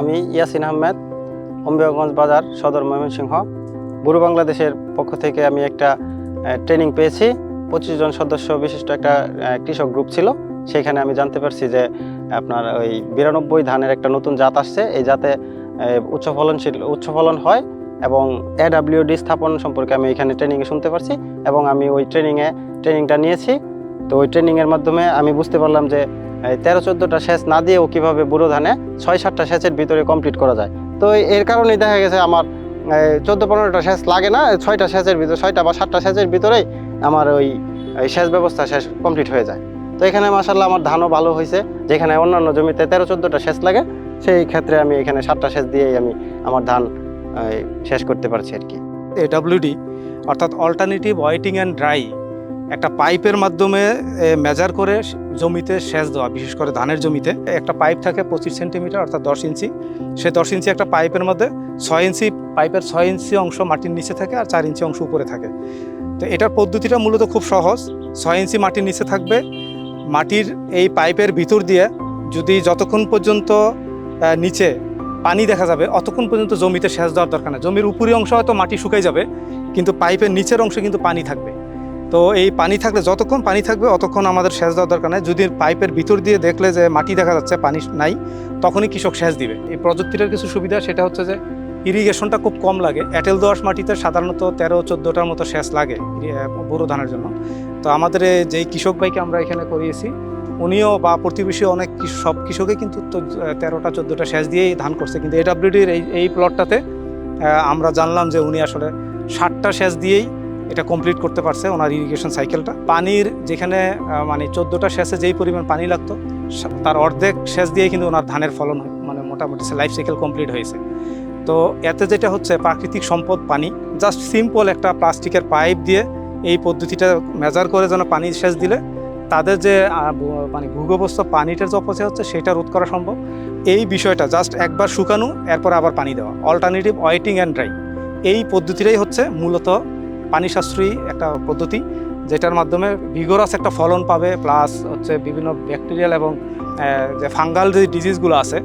আমি ইয়াসিন আহমেদ, অম্বিয়াগঞ্জ বাজার, সদর ময়মনসিংহ। বুড়ো বাংলাদেশের পক্ষ থেকে আমি একটা ট্রেনিং পেয়েছি। 25 জন সদস্য বিশিষ্ট একটা কৃষক গ্রুপ ছিল। সেখানে আমি জানতে পারছি যে আপনার ওই 92 ধানের একটা নতুন জাত আসছে। এই জাতে উচ্চ ফলন হয় এবং AWD স্থাপন সম্পর্কে আমি এখানে ট্রেনিংয়ে শুনতে পারছি এবং আমি ওই ট্রেনিংটা নিয়েছি। তো ওই ট্রেনিংয়ের মাধ্যমে আমি বুঝতে পারলাম যে 13-14টা সেচ না দিয়েও কীভাবে বুড়ো ধানে 6-7টা সেচের ভিতরে কমপ্লিট করা যায়। তো এর কারণেই দেখা গেছে আমার 14-15টা সেচ লাগে না, 6টা সেচের ভিতরে 6টা বা 7টা সেচের ভিতরেই আমার ওই সেচ ব্যবস্থা কমপ্লিট হয়ে যায়। তো এখানে মাশাআল্লাহ আমার ধানও ভালো হয়েছে। যেখানে অন্যান্য জমিতে 13-14টা সেচ লাগে, সেই ক্ষেত্রে আমি এখানে 7টা সেচ দিয়েই আমি আমার ধান শেষ করতে পারছি আর কি। AWD অর্থাৎ অল্টারনেটিভ ওয়েটিং অ্যান্ড ড্রাই একটা পাইপের মাধ্যমে মেজার করে জমিতে সেচ দেওয়া, বিশেষ করে ধানের জমিতে একটা পাইপ থাকে 25 সেন্টিমিটার অর্থাৎ 10 ইঞ্চি। সে 10 ইঞ্চি একটা পাইপের মধ্যে 6 ইঞ্চি পাইপের 6 ইঞ্চি অংশ মাটির নিচে থাকে আর 4 ইঞ্চি অংশ উপরে থাকে। তো এটার পদ্ধতিটা মূলত খুব সহজ। 6 ইঞ্চি মাটির নিচে থাকবে, মাটির এই পাইপের ভিতর দিয়ে যদি যতক্ষণ পর্যন্ত নিচে পানি দেখা যাবে অতক্ষণ পর্যন্ত জমিতে সেচ দেওয়ার দরকার নেই। জমির উপরি অংশ হয়তো মাটি শুকাই যাবে, কিন্তু পাইপের নিচের অংশে কিন্তু পানি থাকবে। তো এই পানি থাকলে যতক্ষণ পানি থাকবে অতক্ষণ আমাদের সেচ দেওয়ার দরকার নেই। যদি পাইপের ভিতর দিয়ে দেখলে যে মাটি দেখা যাচ্ছে পানি নাই, তখনই কৃষক সেচ দিবে। এই প্রযুক্তিটার কিছু সুবিধা, সেটা হচ্ছে যে ইরিগেশনটা খুব কম লাগে। এঁটেল দোআঁশ মাটিতে সাধারণত 13-14টার মতো সেচ লাগে বোরো ধানের জন্য। তো আমাদের যেই কৃষক ভাইকে আমরা এখানে করিয়েছি, উনিও বা প্রতিবেশী অনেক সব কৃষকই কিন্তু 13-14টা সেচ দিয়েই ধান করছে। কিন্তু AWDর এই প্লটটাতে আমরা জানলাম যে উনি আসলে 7টা সেচ দিয়েই এটা কমপ্লিট করতে পারছে ওনার ইরিগেশন সাইকেলটা। পানির যেখানে মানে 14টা সেচে যেই পরিমাণ পানি লাগতো, তার অর্ধেক সেচ দিয়ে কিন্তু ওনার ধানের ফলন মানে মোটামুটি লাইফ সাইকেল কমপ্লিট হয়েছে। তো এতে যেটা হচ্ছে প্রাকৃতিক সম্পদ পানি, জাস্ট সিম্পল একটা প্লাস্টিকের পাইপ দিয়ে এই পদ্ধতিটা মেজার করে যেন পানি সেচ দিলে তাদের যে মানে ভূগর্ভস্থ পানিটার যে অপচয় হচ্ছে সেটা রোধ করা সম্ভব। এই বিষয়টা জাস্ট একবার শুকানো, এরপর আবার পানি দেওয়া, অল্টারনেটিভ ওয়েটিং অ্যান্ড ড্রাই, এই পদ্ধতিটাই হচ্ছে মূলত পানি সাশ্রয়ী একটা পদ্ধতি, যেটার মাধ্যমে ভিগোরাস একটা ফলন পাবে, প্লাস হচ্ছে বিভিন্ন ব্যাকটেরিয়াল এবং যে ফাঙ্গাল যে ডিজিজগুলো আছে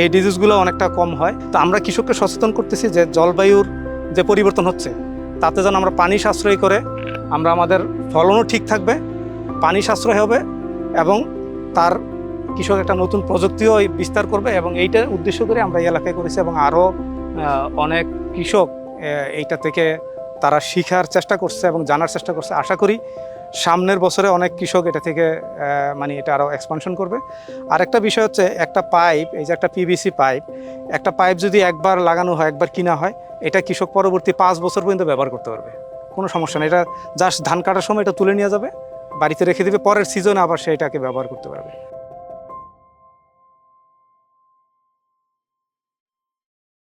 এই ডিজিজগুলো অনেকটা কম হয়। তো আমরা কৃষককে সচেতন করতেছি যে জলবায়ুর যে পরিবর্তন হচ্ছে তাতে যেন আমরা পানি সাশ্রয় করে আমরা আমাদের ফলনও ঠিক থাকবে, পানি সাশ্রয় হবে এবং তার কৃষক একটা নতুন প্রযুক্তিও বিস্তার করবে। এবং এইটা উদ্দেশ্য করে আমরা এই এলাকায় করেছি এবং আরও অনেক কৃষক এইটা থেকে তারা শিখার চেষ্টা করছে এবং জানার চেষ্টা করছে। আশা করি সামনের বছরে অনেক কৃষক এটা থেকে মানে এটা আরও এক্সপানশন করবে। আর একটা বিষয় হচ্ছে, একটা পাইপ, এই যে একটা PVC পাইপ, একটা পাইপ যদি একবার লাগানো হয়, একবার কিনা হয়, এটা কৃষক পরবর্তী 5 বছর পর্যন্ত ব্যবহার করতে পারবে, কোনো সমস্যা নেই। এটা জাস্ট ধান কাটার সময় এটা তুলে নিয়ে যাবে, বাড়িতে রেখে দেবে, পরের সিজনে আবার সে এটাকে ব্যবহার করতে পারবে।